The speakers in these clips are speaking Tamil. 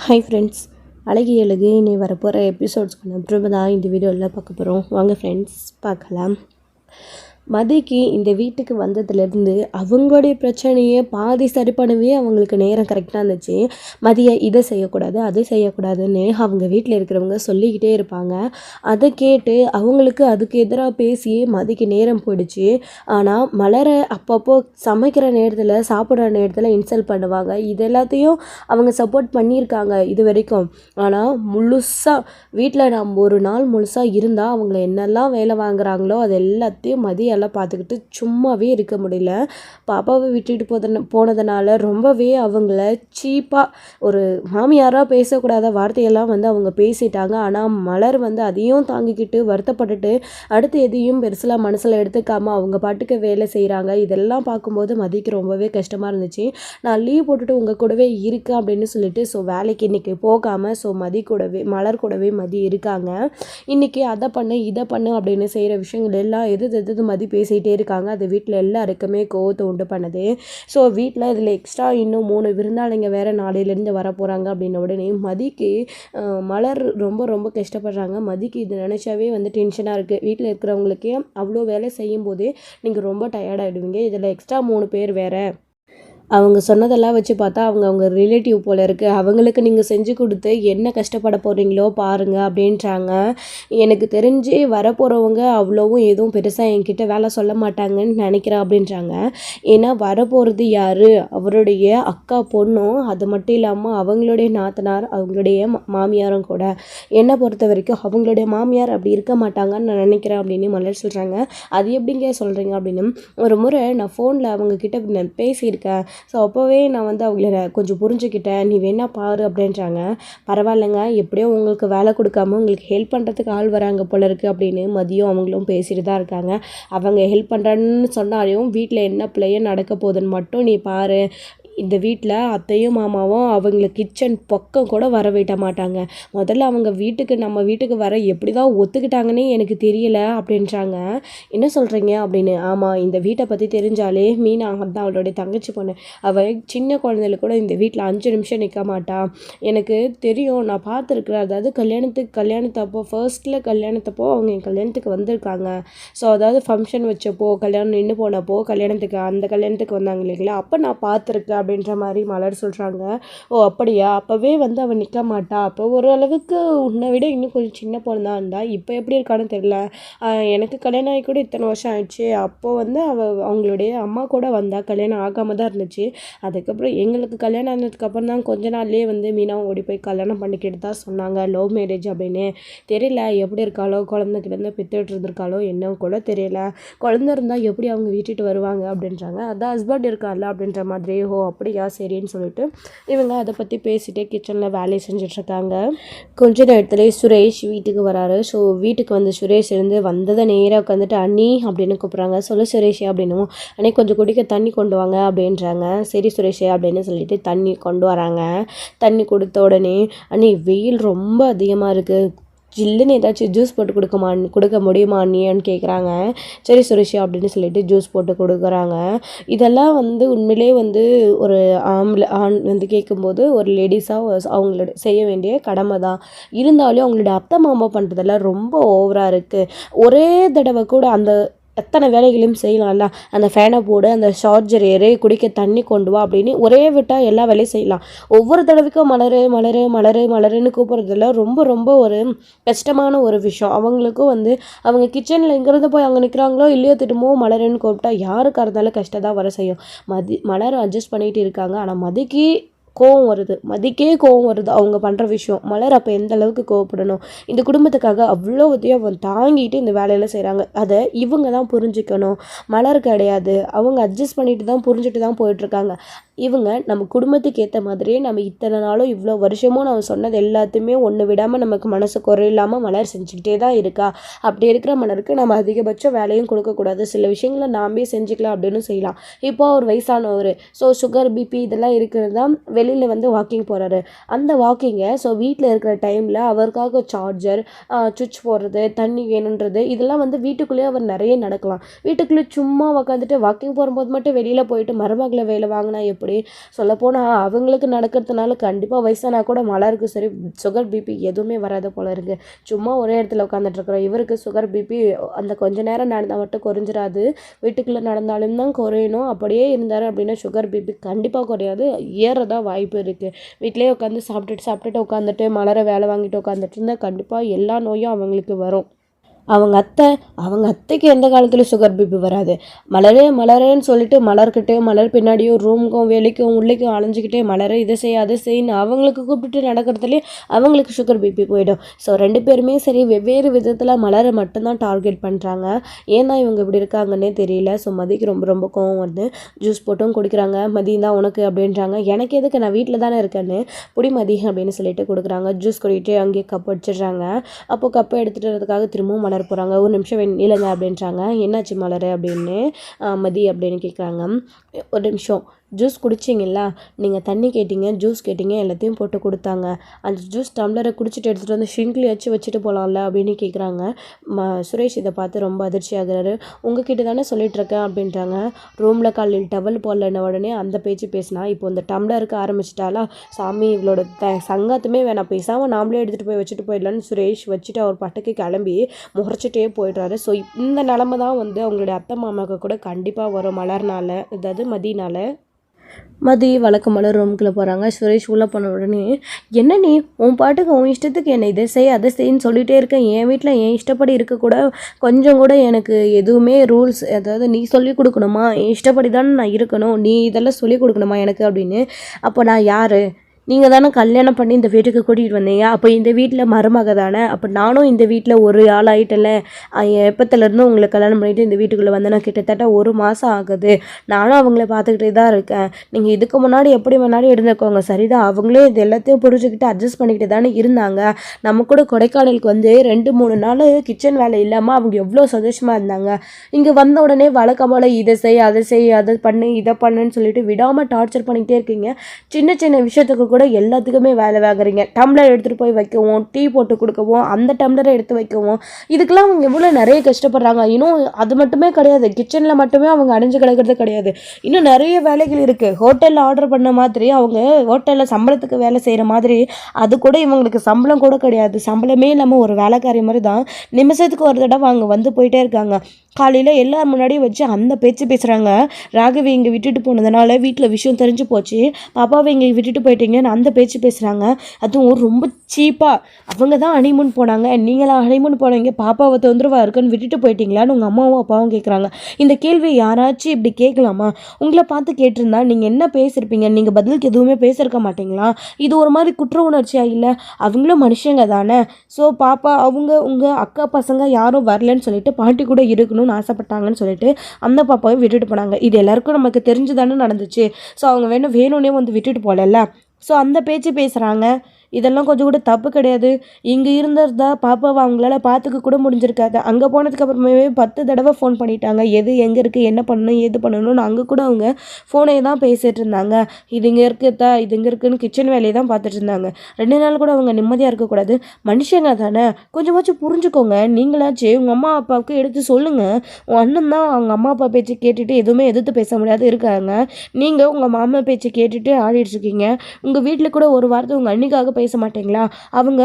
ஹாய் ஃப்ரெண்ட்ஸ், அழகி அழகு இனி வரப்போகிற எபிசோட்ஸ்க்கான அப்புறம் தான் இந்த வீடியோவில் பார்க்க போகிறோம். வாங்க ஃப்ரெண்ட்ஸ் பார்க்கலாம். மதிக்கு இந்த வீட்டுக்கு வந்ததுலேருந்து அவங்களுடைய பிரச்சனையை பாதி சரி பண்ணவே அவங்களுக்கு நேரம் கரெக்டாக இருந்துச்சு. மதியை இதை செய்யக்கூடாது அதை செய்யக்கூடாதுன்னு அவங்க வீட்டில் இருக்கிறவங்க சொல்லிக்கிட்டே இருப்பாங்க. அதை கேட்டு அவங்களுக்கு அதுக்கு எதிராக பேசி மதிக்கு நேரம் போயிடுச்சு. ஆனால் மலரை அப்பப்போ சமைக்கிற நேரத்தில் சாப்பிட்ற நேரத்தில் இன்சல்ட் பண்ணுவாங்க. இது எல்லாத்தையும் அவங்க சப்போர்ட் பண்ணியிருக்காங்க இது வரைக்கும். ஆனால் முழுசாக வீட்டில் நம்ம ஒரு நாள் முழுசாக இருந்தால் அவங்கள என்னெல்லாம் வேலை வாங்குறாங்களோ அது எல்லாத்தையும் மதிய எல்லாம் பார்த்துக்கிட்டு சும்மாவே இருக்க முடியல. பாப்பாவை விட்டுட்டு போனதுனால ரொம்பவே அவங்கள சீப்பாக ஒரு மாமியாராக பேசக்கூடாத வார்த்தையெல்லாம் அவங்க பேசிட்டாங்க. ஆனால் மலர் அதையும் தாங்கிக்கிட்டு வருத்தப்பட்டுட்டு அடுத்து எதையும் பெருசில் மனசில் எடுத்துக்காமல் அவங்க பாட்டுக்கு வேலை செய்கிறாங்க. இதெல்லாம் பார்க்கும்போது மதிக்கு ரொம்பவே கஷ்டமாக இருந்துச்சு. நான் லீவ் போட்டுட்டு உங்கள் கூடவே இருக்கேன் அப்படின்னு சொல்லிட்டு வேலைக்கு இன்றைக்கி போகாமல் மலர் கூடவே மதி இருக்காங்க. இன்றைக்கி அதை பண்ணு இதை பண்ணு அப்படின்னு செய்கிற விஷயங்கள் எல்லாம் எது மதி பேசிகிட்டே இருக்காங்க. அது வீட்டில் எல்லாருக்குமே கோவத்தை உண்டு பண்ணுது. ஸோ வீட்டில் இதில் எக்ஸ்ட்ரா இன்னும் 3 விருந்தாளிங்க வேறு நாளையிலேருந்து வர போகிறாங்க அப்படின்ன உடனே மதிக்கு மலர் ரொம்ப கஷ்டப்படுறாங்க. மதிக்கு இது நினச்சாவே டென்ஷனாக இருக்குது. வீட்டில் இருக்கிறவங்களுக்கே அவ்வளோ வேலை செய்யும் போதே நீங்கள் ரொம்ப டயர்டாகிடுவீங்க. இதில் எக்ஸ்ட்ரா 3 பேர் வேறு. அவங்க சொன்னதெல்லாம் வச்சு பார்த்தா அவங்க ரிலேட்டிவ் போல் இருக்குது. அவங்களுக்கு நீங்கள் செஞ்சு கொடுத்து என்ன கஷ்டப்பட போகிறீங்களோ பாருங்கள் அப்படின்றாங்க. எனக்கு தெரிஞ்சு வரப்போகிறவங்க அவ்வளோவும் எதுவும் பெருசாக என்கிட்ட வேலை சொல்ல மாட்டாங்கன்னு நினைக்கிறேன் அப்படின்றாங்க. ஏன்னா வரப்போகிறது யார்? அவருடைய அக்கா பொண்ணும், அது மட்டும் இல்லாமல் அவங்களுடைய நாத்தனார், அவங்களுடைய மாமியாரும் கூட. என்னை பொறுத்த வரைக்கும் அவங்களுடைய மாமியார் அப்படி இருக்க மாட்டாங்கன்னு நான் நினைக்கிறேன் அப்படின்னு மலர் சொல்கிறாங்க. அது எப்படிங்க சொல்கிறீங்க அப்படின்னு. ஒரு முறை நான் ஃபோனில் அவங்கக்கிட்ட பேசியிருக்கேன். ஸோ அப்போவே நான் அவங்கள கொஞ்சம் புரிஞ்சுக்கிட்டேன். நீ வேணா பாரு அப்படின்றாங்க. பரவாயில்லைங்க, எப்படியோ உங்களுக்கு வேலை கொடுக்காம உங்களுக்கு ஹெல்ப் பண்ணுறதுக்கு ஆள் வராங்க போல இருக்குது அப்படின்னு மதியம் அவங்களும் பேசிட்டு தான் இருக்காங்க. அவங்க ஹெல்ப் பண்ணுறான்னு சொன்னாலையும் வீட்டில் என்ன பிள்ளையோ நடக்க போகுதுன்னு மட்டும் நீ பாரு. இந்த வீட்டில் அத்தையும் மாமாவும் அவங்கள கிச்சன் பக்கம் கூட வர விட மாட்டாங்க. முதல்ல நம்ம வீட்டுக்கு வர எப்படி தான் ஒத்துக்கிட்டாங்கன்னே எனக்கு தெரியல அப்படின்றாங்க. என்ன சொல்கிறீங்க அப்படின்னு. ஆமாம், இந்த வீட்டை பற்றி தெரிஞ்சாலே மீனா தான் அவளுடைய தங்கச்சி பொண்ணு. அவள் சின்ன குழந்தைல கூட இந்த வீட்டில் 5 நிமிஷம் நிற்க மாட்டா. எனக்கு தெரியும், நான் பார்த்துருக்குறேன். அதாவது கல்யாணத்தப்போ ஃபர்ஸ்ட்டில் கல்யாணத்தப்போ அவங்க என் கல்யாணத்துக்கு வந்திருக்காங்க. ஸோ அதாவது ஃபங்க்ஷன் வச்சப்போ கல்யாணம் நின்று போனப்போ அந்த கல்யாணத்துக்கு வந்தாங்க இல்லைங்களா, அப்போ நான் பார்த்துருக்கேன் அப்படின்ற மாதிரி மலர் சொல்கிறாங்க. ஓ அப்படியா? அப்போவே அவள் நிற்க மாட்டா. அப்போ ஓரளவுக்கு உன்னை விட இன்னும் கொஞ்சம் சின்ன பொண்ணு தான் இருந்தா. இப்போ எப்படி இருக்கான்னு தெரியல. எனக்கு கல்யாணம் ஆகி கூட இத்தனை வருஷம் ஆயிடுச்சு. அப்போது அவங்களுடைய அம்மா கூட வந்தா. கல்யாணம் ஆகாமல் தான் இருந்துச்சு. அதுக்கப்புறம் எங்களுக்கு கல்யாணம் ஆனதுக்கப்புறம் தான் கொஞ்ச நாள்லேயே மீனாவை ஓடி போய் கல்யாணம் பண்ணிக்கிட்டு தான் சொன்னாங்க. லவ் மேரேஜ் அப்படின்னு. தெரியல எப்படி இருக்காளோ, குழந்தைக்கிட்ட பெற்றுட்டு இருந்திருக்காளோ என்ன கூட தெரியல. குழந்தை இருந்தால் எப்படி அவங்க வீட்டுட்டு வருவாங்க அப்படின்றாங்க. அதான் ஹஸ்பண்ட் இருக்கார்ல அப்படின்ற மாதிரி. ஓ அப்படியா, சரின்னு சொல்லிட்டு இவங்க அதை பற்றி பேசிகிட்டே கிச்சனில் வேலையை செஞ்சிட்ருக்காங்க. கொஞ்ச நேரத்துலேயே சுரேஷ் வீட்டுக்கு வராரு. ஸோ வீட்டுக்கு சுரேஷ் இருந்து வந்ததை நேராக உட்காந்துட்டு அண்ணி அப்படின்னு கூப்பிட்றாங்க. சொல்லு சுரேஷ் அப்படின்னும். அண்ணே கொஞ்சம் குடிக்க தண்ணி கொண்டு வாங்க அப்படின்றாங்க. சரி சுரேஷ் அப்படின்னு சொல்லிட்டு தண்ணி கொண்டு வராங்க. தண்ணி கொடுத்த உடனே அண்ணி வெயில் ரொம்ப அதிகமாக இருக்குது, ஜில்லுன்னு ஏதாச்சும் ஜூஸ் போட்டு கொடுக்க முடியுமா அண்ணியான்னு கேட்குறாங்க. சரி சுரேஷ் அப்படின்னு சொல்லிட்டு ஜூஸ் போட்டு கொடுக்குறாங்க. இதெல்லாம் உண்மையிலே ஒரு ஆண் கேட்கும்போது ஒரு லேடிஸாக அவங்களோட செய்ய வேண்டிய கடமை தான். இருந்தாலும் அவங்களோட அத்தை மாமா பண்ணுறதெல்லாம் ரொம்ப ஓவராக இருக்குது. ஒரே தடவை கூட அந்த எத்தனை வேலைகளையும் செய்யலாம்ல. அந்த ஃபேனை போடு, அந்த சார்ஜர் ஏறு, குடிக்க தண்ணி கொண்டு வா அப்படின்னு ஒரே விட்டால் எல்லா வேலையும் செய்யலாம். ஒவ்வொரு தடவைக்கும் மலருன்னு கூப்பிட்றதுல ரொம்ப ஒரு கஷ்டமான ஒரு விஷயம். அவங்களுக்கும் அவங்க கிச்சனில் இங்கேருந்து போய் அங்கே நிற்கிறாங்களோ இல்லையோ திட்டமோ மலருன்னு கூப்பிட்டா யாருக்காக இருந்தாலும் கஷ்டம் தான் வர செய்யும். மலர் அட்ஜஸ்ட் பண்ணிகிட்டு இருக்காங்க. ஆனால் மதிக்கே கோவம் வருது அவங்க பண்ணுற விஷயம். மலர் அப்போ எந்த அளவுக்கு கோவப்படணும். இந்த குடும்பத்துக்காக அவ்வளோத்தையும் தாங்கிட்டு இந்த வேலையில் செய்கிறாங்க. அதை இவங்க தான் புரிஞ்சுக்கணும். மலர் கிடையாது. அவங்க அட்ஜஸ்ட் பண்ணிட்டு தான் புரிஞ்சுட்டு தான் போயிட்டுருக்காங்க. இவங்க நம்ம குடும்பத்துக்கு ஏற்ற மாதிரியே நம்ம இத்தனை நாளும் இவ்வளோ வருஷமும் நம்ம சொன்னது எல்லாத்தையுமே ஒன்று விடாமல் நமக்கு மனசு குறையில்லாமல் மலர் செஞ்சுக்கிட்டே தான் இருக்கா. அப்படி இருக்கிற மலருக்கு நம்ம அதிகபட்சம் வேலையும் கொடுக்கக்கூடாது. சில விஷயங்களை நாமே செஞ்சுக்கலாம் அப்படின்னு செய்யலாம். இப்போ ஒரு வயசானவர், ஸோ சுகர் பிபி இதெல்லாம் இருக்கிறது தான் வெளியில் வாக்கிங் போகிறாரு. அந்த வாக்கிங்கை வீட்டில் இருக்கிற டைமில் அவருக்காக சார்ஜர், சுவிட்ச் போடுறது, தண்ணி வேணுன்றது இதெல்லாம் வீட்டுக்குள்ளேயே அவர் நிறைய நடக்கலாம். வீட்டுக்குள்ளே சும்மா உட்காந்துட்டு வாக்கிங் போகும்போது மட்டும் வெளியில் போயிட்டு மருமகளை வேலை வாங்கினா எப்படி அப்படி சொல்லப்போனால் அவங்களுக்கு நடக்கிறதுனால கண்டிப்பாக வயசானா கூட மலருக்கு சரி சுகர் பிபி எதுவுமே வராது போல இருக்குது. சும்மா ஒரே இடத்துல உட்காந்துட்ருக்குறோம். இவருக்கு சுகர் பிபி அந்த கொஞ்ச நேரம் நடந்தால் மட்டும் குறைஞ்சிடாது, வீட்டுக்குள்ளே நடந்தாலும் தான் குறையணும். அப்படியே இருந்தார் அப்படின்னா சுகர் பிபி கண்டிப்பாக குறையாது, ஏறதான் வாய்ப்பு இருக்குது. வீட்டிலே உட்காந்து சாப்பிட்டுட்டு உட்காந்துட்டு மலரை வேலை வாங்கிட்டு உட்காந்துட்டு இருந்தால் கண்டிப்பாக எல்லா நோயும் அவங்களுக்கு வரும். அவங்க அத்தைக்கு எந்த காலத்துலையும் சுகர் பிபி வராது. மலரேன்னு சொல்லிட்டு மலர் பின்னாடியும் ரூமுக்கும் வேலைக்கும் உள்ளேக்கும் அலைஞ்சிக்கிட்டே மலரை இதை செய்ய அதை செய்யணும் அவங்களுக்கு கூப்பிட்டு நடக்கிறதுலே அவங்களுக்கு சுகர் பிபி போயிடும். ஸோ 2 பேருமே சரி வெவ்வேறு விதத்தில் மலரை மட்டும்தான் டார்கெட் பண்ணுறாங்க. ஏன்னா இவங்க இப்படி இருக்காங்கன்னே தெரியல. ஸோ மதிக்கு ரொம்ப ரொம்ப கோவம் வந்து ஜூஸ் போட்டும் குடிக்கிறாங்க. மதியம் தான் உனக்கு அப்படின்றாங்க. எனக்கு எதுக்கு, நான் வீட்டில் தானே இருக்கேன்னு புடி மதி அப்படின்னு சொல்லிட்டு கொடுக்குறாங்க. ஜூஸ் குடிக்கிட்டு அங்கேயே கப் அடிச்சிடுறாங்க. அப்போது கப்பை எடுத்துகிட்டு வரதுக்காக திரும்பவும் மலர் போகிறாங்க. ஒரு நிமிஷம் இல்லைங்க அப்படின்றாங்க. என்னாச்சு மலர் அப்படின்னு மதி அப்படின்னு கேட்குறாங்க. ஒரு நிமிஷம், ஜூஸ் குடிச்சிங்களா, நீங்கள் தண்ணி கேட்டிங்க, ஜூஸ் கேட்டிங்க, எல்லாத்தையும் போட்டு கொடுத்தாங்க. அந்த ஜூஸ் டம்ளரை குடிச்சிட்டு எடுத்துகிட்டு வந்து ஷிங்க்லி வச்சுட்டு போகலாம்ல அப்படின்னு கேட்குறாங்க. சுரேஷ் இதை பார்த்து ரொம்ப அதிர்ச்சி ஆகுறாரு. உங்ககிட்ட தானே சொல்லிகிட்ருக்கேன் அப்படின்றாங்க. ரூமில் காலையில் டவல் போடலன்ன உடனே அந்த பேச்சு பேசினா இப்போ இந்த டம்ளருக்கு ஆரம்பிச்சிட்டாலா, சாமி இவளோட சங்கத்துமே வேணாம், பேசாமல் நாமளே எடுத்துகிட்டு போய் வச்சுட்டு போயிடலான்னு சுரேஷ் வச்சுட்டு அவர் பட்டுக்கு கிளம்பி முறைச்சிட்டே போயிடுறாரு. ஸோ இந்த நிலமை தான் வந்து அவங்களுடைய அத்தை மாமாவுக்கு கூட கண்டிப்பாக வரும் மலர்னால, அதாவது மதினால. மதி வழக்கமான ரூமுக்குள்ளே போகிறாங்க. சுரேஷ் உள்ளே போன உடனே, என்ன நீ உன் பாட்டுக்கு உன் இஷ்டத்துக்கு என்னை இதை செய் அதை செய்ன்னு சொல்லிகிட்டே இருக்கேன், என் வீட்டில் என் இஷ்டப்படி இருக்கக்கூட கொஞ்சம் கூட எனக்கு எதுவுமே ரூல்ஸ், அதாவது நீ சொல்லிக் கொடுக்கணுமா, என் இஷ்டப்படி தானே நான் இருக்கணும், நீ இதெல்லாம் சொல்லிக் கொடுக்கணுமா எனக்கு அப்படின்னு. அப்போ நான் யார், நீங்கள் தானே கல்யாணம் பண்ணி இந்த வீட்டுக்கு கூட்டிகிட்டு வந்தீங்க, அப்போ இந்த வீட்டில் மருமக தானே, அப்போ நானும் இந்த வீட்டில் ஒரு ஆள் ஆகிட்டல. எப்பத்துலேருந்து உங்களை கல்யாணம் பண்ணிவிட்டு இந்த வீட்டுக்குள்ளே வந்தேன்னா கிட்டத்தட்ட 1 மாதம் ஆகுது. நானும் அவங்கள பார்த்துக்கிட்டே தான் இருக்கேன். நீங்கள் இதுக்கு முன்னாடி எப்படி முன்னாடி இருந்துக்கோங்க, சரிதான், அவங்களே இது எல்லாத்தையும் புரிஞ்சுக்கிட்டு அட்ஜஸ்ட் பண்ணிக்கிட்டு தானே இருந்தாங்க. நம்ம கூட கொடைக்கானலுக்கு வந்து 2-3 நாள் கிச்சன் வேலை இல்லாமல் அவங்க எவ்வளோ சந்தோஷமாக இருந்தாங்க. இங்கே வந்த உடனே வழக்கமாக இதை செய் அதை பண்ணு இதை பண்ணுன்னு சொல்லிட்டு விடாமல் டார்ச்சர் பண்ணிக்கிட்டே இருக்கீங்க. சின்ன சின்ன விஷயத்துக்கு கூட எல்லாத்துக்குமே வேலை வாங்குறீங்க. டம்ளர் எடுத்துகிட்டு போய் வைக்கவும், டீ போட்டு கொடுக்கவும், அந்த டம்ளரை எடுத்து வைக்கவும், இதுக்கெல்லாம் அவங்க எவ்வளோ நிறைய கஷ்டப்படுறாங்க. இன்னும் அது மட்டுமே கிடையாது, கிச்சனில் மட்டுமே அவங்க அடைஞ்சு கிடக்கிறது கிடையாது, இன்னும் நிறைய வேலைகள் இருக்குது. ஹோட்டலில் ஆர்டர் பண்ண மாதிரி அவங்க ஹோட்டலில் சம்பளத்துக்கு வேலை செய்கிற மாதிரி அது கூட இவங்களுக்கு சம்பளம் கூட கிடையாது. சம்பளமே இல்லாமல் ஒரு வேலைக்காரி மாதிரி தான் நிமிஷத்துக்கு ஒரு தடவை அவங்க வந்து போயிட்டே இருக்காங்க. காலையில் எல்லார் முன்னாடியும் வச்சு அந்த பேச்சு பேசுகிறாங்க. ராகவி இங்கே விட்டுட்டு போனதுனால வீட்டில் விஷயம் தெரிஞ்சு போச்சு, பாப்பாவை இங்கே விட்டுட்டு போயிட்டீங்கன்னு அந்த பேச்சு பேசுகிறாங்க. அதுவும் ரொம்ப சீப்பாக. அவங்க தான் ஹனிமூன் போனாங்க, நீங்களாம் ஹனிமூன் போனீங்க, பாப்பாவை தொந்தரவாக இருக்குன்னு விட்டுட்டு போயிட்டீங்களான்னு உங்கள் அம்மாவும் அப்பாவும் கேட்குறாங்க. இந்த கேள்வி யாராச்சும் இப்படி கேட்கலாமா? உங்களை பார்த்து கேட்டிருந்தா நீங்கள் என்ன பேசியிருப்பீங்க? நீங்கள் பதிலுக்கு எதுவுமே பேசியிருக்க மாட்டீங்களா? இது ஒரு மாதிரி குற்ற உணர்ச்சியாக இல்லை? அவங்களும் மனுஷங்க தானே. ஸோ பாப்பா அவங்க உங்கள் அக்கா பசங்க யாரும் வரலன்னு சொல்லிட்டு பாட்டி கூட இருக்கணும்னு ஆசைப்பட்டாங்கன்னு சொல்லிட்டு அந்த பாப்பாவை விட்டுட்டு போனாங்க. இது எல்லாருக்கும் நமக்கு தெரிஞ்சு தானே நடந்துச்சு. ஸோ அவங்க வேணும்னே வந்து விட்டுட்டு போகல. ஸோ அந்த பேச்சு பேசுகிறாங்க. இதெல்லாம் கொஞ்சம் கூட தப்பு கிடையாது. இங்கே இருந்ததா பாப்பாவை அவங்களால பார்த்துக்க கூட முடிஞ்சிருக்காது. அங்கே போனதுக்கப்புறமே 10 தடவை ஃபோன் பண்ணிட்டாங்க, எது எங்கே இருக்குது, என்ன பண்ணணும், ஏது பண்ணணும்னு. அங்கே கூட அவங்க ஃபோனே தான் பேசிகிட்டு இருந்தாங்க. இது இங்கே இருக்குதா, இது இங்கே இருக்குதுன்னு கிச்சன் வேலையை தான் பார்த்துட்டு இருந்தாங்க. 2 நாள் கூட அவங்க நிம்மதியாக இருக்கக்கூடாது. மனுஷங்க தானே, கொஞ்சமாச்சும் புரிஞ்சுக்கோங்க. நீங்களாச்சு உங்கள் அம்மா அப்பாவுக்கு எடுத்து சொல்லுங்கள். உங்கள் அண்ணன் தான் அவங்க அம்மா அப்பா பேச்சு கேட்டுட்டு எதுவுமே எதிர்த்து பேச முடியாது இருக்காங்க. நீங்கள் உங்கள் மாமா பேச்சு கேட்டுட்டு ஆடிட்டுருக்கீங்க. உங்கள் வீட்டில் கூட ஒரு வாரத்தை உங்கள் அண்ணிக்காக பேச மாட்டீங்களா? அவங்க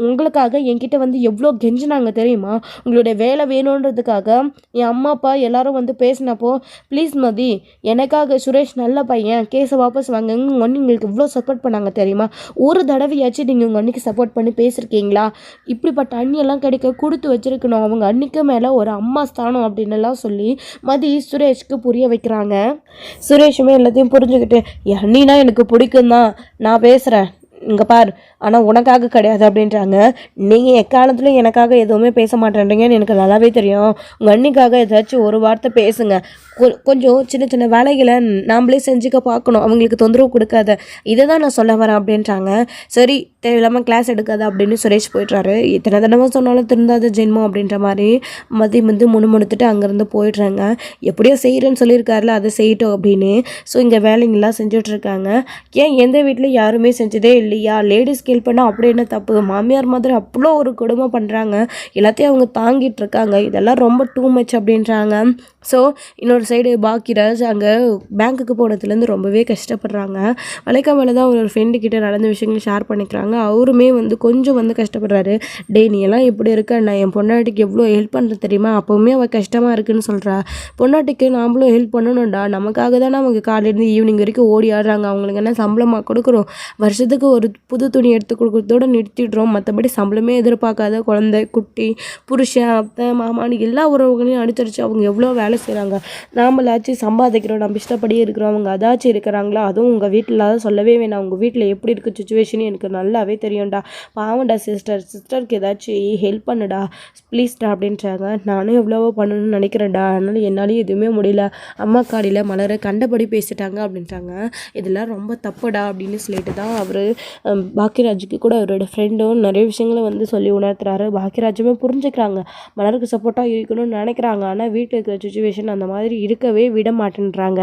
உங்களுக்காக என்கிட்ட வந்து எவ்வளோ கெஞ்சினாங்க தெரியுமா? உங்களுடைய வேலை வேணுன்றதுக்காக என் அம்மா அப்பா எல்லாரும் வந்து பேசினப்போ, ப்ளீஸ் மதி எனக்காக, சுரேஷ் நல்ல பையன், கேஸை வாபஸ் வாங்க, உங்கள் அண்ணி உங்களுக்கு இவ்வளோ சப்போர்ட் பண்ணாங்க தெரியுமா? ஒரு தடவையாச்சும் நீங்கள் உங்கள் அண்ணிக்கு சப்போர்ட் பண்ணி பேசியிருக்கீங்களா? இப்படிப்பட்ட அண்ணியெல்லாம் கிடைக்க கொடுத்து வச்சிருக்கணும். அவங்க அன்னிக்கு மேலே ஒரு அம்மா ஸ்தானம் அப்படின்னுலாம் சொல்லி மதி சுரேஷ்க்கு புரிய வைக்கிறாங்க. சுரேஷுமே எல்லாத்தையும் புரிஞ்சுக்கிட்டு, என் அண்ணினா எனக்கு பிடிக்கும் தான், நான் பேசுகிறேன், இங்கே பார், ஆனால் உனக்காக கிடையாது அப்படின்றாங்க. நீங்கள் எக்காலத்துலையும் எனக்காக எதுவுமே பேச மாட்டேன்றீங்கன்னு எனக்கு நல்லாவே தெரியும். உங்கள் அண்ணிக்காக ஏதாச்சும் ஒரு வார்த்தை பேசுங்க. கொஞ்சம் சின்ன சின்ன வேலைகளை நாம்ளே செஞ்சுக்க பார்க்கணும், அவங்களுக்கு தொந்தரவு கொடுக்காத, இதை தான் நான் சொல்ல வரேன் அப்படின்றாங்க. சரி தேவையில்லாமல் கிளாஸ் எடுக்காது அப்படின்னு சுரேஷ் போய்ட்றாரு. இத்தனை தடவை சொன்னாலும் திருந்தாத ஜென்மம் அப்படின்ற மாதிரி மதி வந்து முணுமுணுத்துட்டு அங்கேருந்து போயிடுறாங்க. எப்படியோ செய்கிறேன்னு சொல்லியிருக்காருல அதை செய்யட்டும் அப்படின்னு. ஸோ இங்கே வேலைங்கெல்லாம் செஞ்சுட்ருக்காங்க. ஏன் எந்த வீட்லையும் யாருமே செஞ்சதே இல்லையா? லேடிஸ் ஹெல்ப் பண்ணால் அப்படி என்ன தப்பு? மாமியார் மாதிரி அவ்வளோ ஒரு கொடுமை பண்ணுறாங்க, எல்லாத்தையும் அவங்க தாங்கிட்டு இருக்காங்க, இதெல்லாம் ரொம்ப டூ மச் அப்படின்றாங்க. ஸோ இன்னொரு சைடு பாக்கியராஜ் அங்கே பேங்க்குக்கு போனதுலேருந்து ரொம்பவே கஷ்டப்படுறாங்க. வளைக்காமல தான் ஒரு ஃப்ரெண்டு கிட்ட நடந்த விஷயங்கள் ஷேர் பண்ணிக்கிறாங்க. அவருமே வந்து கொஞ்சம் வந்து கஷ்டப்படுறாரு. டே நீ எல்லாம் இப்படி இருக்க, நான் என் பொண்டாட்டிக்கு எவ்வளோ ஹெல்ப் பண்ணுறது தெரியுமா? அப்போவுமே அவள் கஷ்டமாக இருக்குன்னு சொல்கிறா. பொண்டாட்டிக்கு நாமளும் ஹெல்ப் பண்ணணும்டா, நமக்காக தானே அவங்க காலையிலேருந்து ஈவினிங் வரைக்கும் ஓடி ஆடுறாங்க. அவங்களுக்கு என்ன சம்பளமாக கொடுக்குறோம்? வருஷத்துக்கு ஒரு புது துணி எடுத்து கொடுக்குறதோடு நிறுத்திடுறோம். மற்றபடி சம்பளமே எதிர்பார்க்காத குழந்தை குட்டி புருஷன் அத்தை மாமான்னு எல்லா உறவுகளையும் அனுசரித்து அவங்க எவ்வளோ வேலை செய்கிறாங்க. நாமளாச்சும் சம்பாதிக்கிறோம், நம்ம இஷ்டப்படியே இருக்கிறோம், அவங்க அதாச்சும் இருக்கிறாங்களா? அதுவும் உங்கள் வீட்டில் தான் சொல்லவே வேணாம். உங்கள் வீட்டில் எப்படி இருக்குது சுச்சுவேஷன் எனக்கு நல்லாவே தெரியும்டா. பாவம்டா சிஸ்டருக்கு ஏதாச்சும் ஹெல்ப் பண்ணுடா ப்ளீஸ்டா அப்படின்றாங்க. நானும் எவ்வளவோ பண்ணணும்னு நினைக்கிறேன்டா, அதனால் என்னாலையும் எதுவுமே முடியல. அம்மா காடியில் மலரை கண்டபடி பேசிட்டாங்க அப்படின்றாங்க. இதெல்லாம் ரொம்ப தப்புடா அப்படின்னு சொல்லிட்டு தான் அவர் பாக்கியராஜுக்கு கூட அவரோட ஃப்ரெண்டும் நிறைய விஷயங்களை வந்து சொல்லி உணர்த்துறாரு. பாக்கியராஜுமே புரிஞ்சுக்கிறாங்க, மலருக்கு சப்போர்ட்டாக இருக்கணும்னு நினைக்கிறாங்க. ஆனால் வீட்டில் இருக்கிற சுச்சுவேஷன் அந்த மாதிரி இருக்கவே விட மாட்டேன்றாங்க.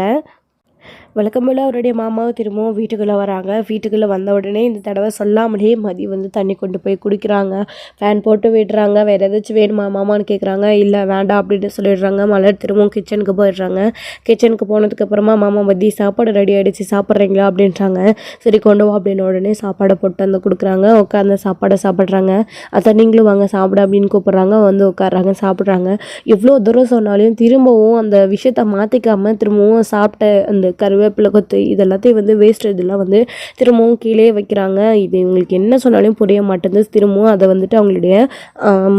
வழக்கம் போல் அவருடைய மாமாவை திரும்பவும் வீட்டுக்குள்ளே வராங்க. வீட்டுக்குள்ளே வந்த உடனே இந்த தடவை சொல்லாமலேயே மதி வந்து தண்ணி கொண்டு போய் குடிக்கிறாங்க. ஃபேன் போட்டு விடுறாங்க. வேறு ஏதாச்சும் வேணுமா மாமான்னு கேட்குறாங்க. இல்லை வேண்டாம் அப்படின்னு சொல்லிடுறாங்க. மலர் திரும்பவும் கிச்சனுக்கு போயிடுறாங்க. கிச்சனுக்கு போனதுக்கப்புறமா மாமா மதி சாப்பாடு ரெடி ஆகிடுச்சு, சாப்பிட்றீங்களா அப்படின்றாங்க. சரி கொண்டு வா அப்படின்னு உடனே சாப்பாடை போட்டு வந்து கொடுக்குறாங்க. உட்காந்து சாப்பாடை சாப்பிட்றாங்க. அதை நீங்களும் வாங்க சாப்பிட அப்படின்னு கூப்பிட்றாங்க. வந்து உட்காடுறாங்க, சாப்பிட்றாங்க. எவ்வளோ தூரம் சொன்னாலையும் திரும்பவும் அந்த விஷயத்தை மாற்றிக்காமல் திரும்பவும் சாப்பிட்ட அந்த கருவேப்பிலை கொத்து இதெல்லாத்தையும் வந்து வேஸ்ட் இதெல்லாம் வந்து திரும்பவும் கீழே வைக்கிறாங்க. இது இவங்களுக்கு என்ன சொன்னாலும் புரிய மாட்டேங்குது. திரும்பவும் அதை வந்துட்டு அவங்களுடைய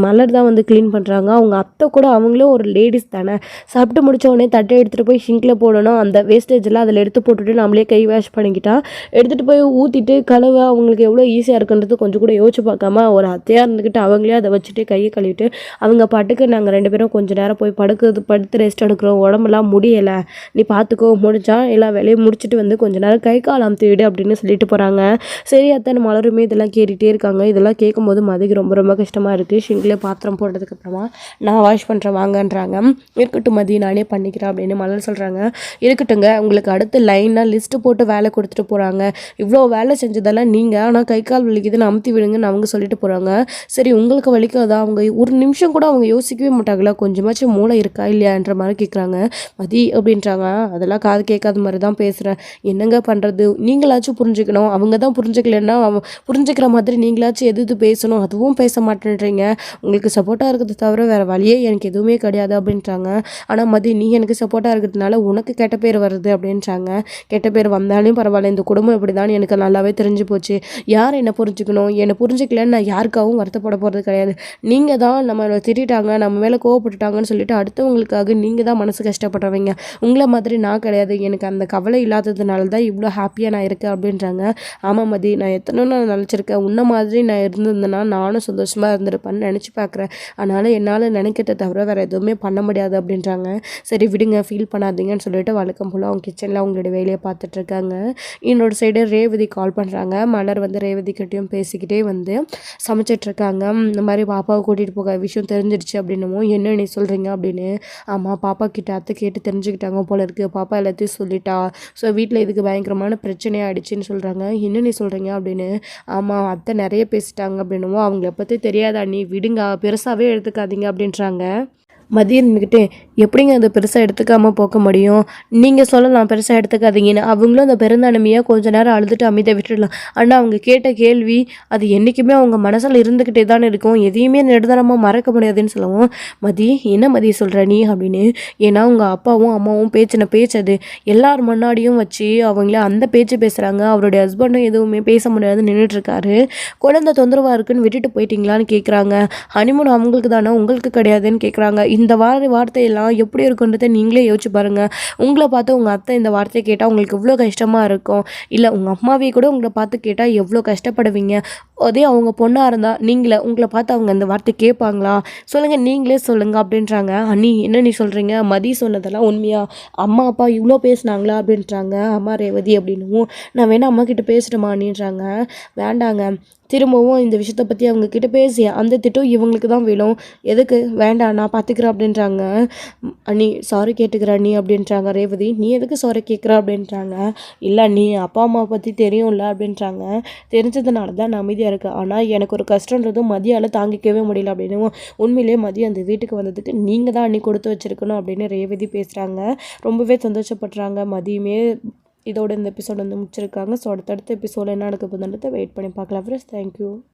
மலர் தான் வந்து க்ளீன் பண்ணுறாங்க. அவங்க அத்தை கூட அவங்களும் ஒரு லேடிஸ் தானே, சாப்பிட்டு முடிச்ச உடனே தட்டை எடுத்துகிட்டு போய் ஷிங்கில் போடணும். அந்த வேஸ்டேஜ் எல்லாம் அதில் எடுத்து போட்டுட்டு நம்மளே கை வாஷ் பண்ணிக்கிட்டா எடுத்துகிட்டு போய் ஊற்றிட்டு கழுவ அவங்களுக்கு எவ்வளோ ஈஸியாக இருக்குன்றது கொஞ்சம் கூட யோசிச்சு பார்க்காம ஒரு அத்தையாக இருந்துக்கிட்டு அவங்களே அதை வச்சுட்டு கையை கழுவிட்டு அவங்க பாட்டுக்கு நாங்கள் 2 பேரும் கொஞ்சம் நேரம் போய் படுத்து ரெஸ்ட் எடுக்கிறோம், உடம்புலாம் முடியலை, நீ பார்த்துக்கோ, முடிஞ்சா எல்லா வேலையும் முடிச்சுட்டு வந்து கொஞ்சம் நேரம் கை கால் அமுத்தி விடு அப்படின்னு சொல்லிட்டு போகிறாங்க. சரி அத்தனை மலருமே இதெல்லாம் கேட்டுகிட்டே இருக்காங்க. இதெல்லாம் கேட்கும்போது மதிக்கு ரொம்ப ரொம்ப கஷ்டமாக இருக்குது. ஷிங்கில் பாத்திரம் போட்டதுக்கப்புறமா நான் வாஷ் பண்ணுறேன் வாங்கன்றாங்க. இருக்கட்டும் மதி நானே பண்ணிக்கிறேன் அப்படின்னு மலர் சொல்கிறாங்க. இருக்கட்டுங்க, உங்களுக்கு அடுத்த லைனாக லிஸ்ட்டு போட்டு வேலை கொடுத்துட்டு போகிறாங்க. இவ்வளோ வேலை செஞ்சதெல்லாம் நீங்கள், ஆனால் கை கால் வலிக்குதுன்னு அமுத்தி விடுங்கன்னு அவங்க சொல்லிட்டு போகிறாங்க. சரி உங்களுக்கு வலிக்காதா? அவங்க ஒரு நிமிஷம் கூட அவங்க யோசிக்கவே மாட்டாங்களா? கொஞ்சமாச்சும் மூளை இருக்கா இல்லையான்ற மாதிரி கேட்குறாங்க. மதி அப்படின்றாங்க. அதெல்லாம் காது கேட்காத மாதிரி தான் பேசுகிறேன், என்னங்க பண்ணுறது? நீங்களாச்சும் புரிஞ்சுக்கணும், அவங்க தான் புரிஞ்சுக்கலன்னா புரிஞ்சுக்கிற மாதிரி நீங்களாச்சும் எது பேசணும், அதுவும் பேச மாட்டேன்றீங்க. உங்களுக்கு சப்போர்ட்டாக இருக்கிறது தவிர வேறு வழியே எனக்கு எதுவுமே கிடையாது அப்படின்றாங்க. ஆனால் மதி நீ எனக்கு சப்போர்ட்டாக இருக்கிறதுனால உனக்கு கெட்ட பேர் வருது அப்படின்றாங்க. கெட்ட பேர் வந்தாலும் பரவாயில்ல, இந்த குடும்பம் இப்படி தான் எனக்கு நல்லாவே தெரிஞ்சு போச்சு. யார் என்னை புரிஞ்சுக்கணும், என்னை புரிஞ்சுக்கலன்னு நான் யாருக்காகவும் வருத்தப்பட போகிறது கிடையாது. நீங்கள் தான் நம்மளை திட்டாங்க, நம்ம மேலே கோவப்பட்டுட்டாங்கன்னு சொல்லிட்டு அடுத்தவங்களுக்காக நீங்கள் தான் மனசு கஷ்டப்படுறவங்க. உங்களை மாதிரி நான் கிடையாது. எனக்கு அந்த கவலை இல்லாததுனால தான் இவ்வளோ ஹாப்பியாக நான் இருக்கேன் அப்படின்றாங்க. ஆமாம் மதி, நான் எத்தனை நான் நினச்சிருக்கேன், உன்ன மாதிரி நான் இருந்திருந்தேன்னா நானும் சந்தோஷமாக இருந்திருப்பேன்னு நினச்சி பார்க்குறேன். அதனால் என்னால் நினைக்கிறத தவிர வேறு எதுவுமே பண்ண முடியாது அப்படின்றாங்க. சரி விடுங்க, ஃபீல் பண்ணாதீங்கன்னு சொல்லிட்டு வழக்கம் போல் அவங்க கிச்சனில் அவங்களோட வேலையை பார்த்துட்ருக்காங்க. இன்னொரு சைடு ரேவதி கால் பண்ணுறாங்க. மலர் வந்து ரேவதி கிட்டையும் பேசிக்கிட்டே வந்து சமைச்சிட்ருக்காங்க. இந்த மாதிரி பாப்பாவை கூட்டிகிட்டு போக விஷயம் தெரிஞ்சிடுச்சு அப்படின்னமோ, என்ன நீ சொல்கிறீங்க அப்படின்னு. ஆமாம், பாப்பா கிட்ட அத்தை கேட்டு தெரிஞ்சுக்கிட்டாங்க போல இருக்குது, பாப்பா எல்லாத்தையும் சொல்லிட்டா, ஸோ வீட்டில் இதுக்கு பயங்கரமான பிரச்சனையாக ஆகிடுச்சின்னு சொல்கிறாங்க. என்ன நீ சொல்கிறீங்க அப்படின்னு. ஆமாம் அத்தை நிறைய பேசிட்டாங்க அப்படின்னமோ, அவங்கள பற்றி தெரியாதா நீ, விடுங்க பெருசாகவே எடுத்துக்காதீங்க அப்படின்றாங்க. மதியம் நின்றுக்கிட்டு எப்படிங்க அதை பெருசாக எடுத்துக்காமல் போக முடியும்? நீங்கள் சொல்லலாம் பெருசாக எடுத்துக்காதீங்கன்னு, அவங்களும் அந்த பெருந்தன்மையாக கொஞ்சம் நேரம் அழுதுட்டு அமைதியாக விட்டுடலாம். ஆனால் அவங்க கேட்ட கேள்வி அது என்றைக்குமே அவங்க மனசில் இருந்துக்கிட்டே தானே இருக்கும், எதையுமே நெடுதரமாக மறக்க முடியாதுன்னு சொல்லவும், மதி என்ன மதி சொல்கிற நீ அப்படின்னு. ஏன்னா உங்கள் அப்பாவும் அம்மாவும் பேச்சின பேச்சு அது எல்லார் முன்னாடியும் வச்சு அவங்கள அந்த பேச்சு பேசுகிறாங்க. அவருடைய ஹஸ்பண்டும் எதுவுமே பேச முடியாது நின்றுட்டுருக்காரு. குழந்தை தொந்தரவாக இருக்குன்னு விட்டுட்டு போயிட்டீங்களான்னு கேட்குறாங்க. ஹனிமூன் அவங்களுக்கு தானே உங்களுக்கு கிடையாதுன்னு கேட்குறாங்க. இந்த வார்த்தையெல்லாம் எப்படி இருக்குன்றதை நீங்களே யோசிச்சு பாருங்கள். உங்களை பார்த்து உங்கள் அத்தை இந்த வார்த்தையை கேட்டால் உங்களுக்கு எவ்வளோ கஷ்டமாக இருக்கும். இல்லை உங்கள் அம்மாவே கூட உங்களை பார்த்து கேட்டால் எவ்வளோ கஷ்டப்படுவீங்க. அதே அவங்க பொண்ணாக இருந்தால் உங்களை பார்த்து அவங்க இந்த வார்த்தை கேட்பாங்களா? சொல்லுங்கள், நீங்களே சொல்லுங்கள் அப்படின்றாங்க. அண்ணி என்ன நீ சொல்கிறீங்க? மதி சொன்னதெல்லாம் உண்மையா? அம்மா அப்பா இவ்வளோ பேசுனாங்களா அப்படின்றாங்க அம்மா ரேவதி. அப்படின்னும் நான் வேணா அம்மா கிட்ட பேசட்டுமா அப்படின்றாங்க. வேண்டாங்க, திரும்பவும் இந்த விஷயத்தை பற்றி அவங்கக்கிட்ட பேசி அந்த திட்டம் இவங்களுக்கு தான் வேணும். எதுக்கு? வேண்டாம், நான் பார்த்துக்கிறேன் அப்படின்றாங்க. அண்ணி சாரி கேட்டுக்கிறேன் அண்ணி அப்படின்றாங்க ரேவதி. நீ எதுக்கு சாரி கேட்குற அப்படின்றாங்க. இல்லை அண்ணி, அப்பா அம்மா பற்றி தெரியும்ல அப்படின்றாங்க. தெரிஞ்சதுனால தான் நான் அமைதியாக இருக்கேன். ஆனால் எனக்கு ஒரு கஷ்டன்றதும் மதியால் தாங்கிக்கவே முடியல அப்படின்னு. உண்மையிலே மதியம் அந்த வீட்டுக்கு வந்ததுக்கு நீங்கள் தான் அண்ணி கொடுத்து வச்சுருக்கணும் அப்படின்னு ரேவதி பேசுகிறாங்க. ரொம்பவே சந்தோஷப்படுறாங்க. மதியமே இதோட இந்த எபிசோட் வந்து முடிச்சிருக்காங்க. ஸோ அடுத்தடுத்த எபிசோட் என்ன நடக்க போகுதுன்றதை வெயிட் பண்ணி பார்க்கலாம் ஃப்ரெண்ட்ஸ். தேங்க்யூ.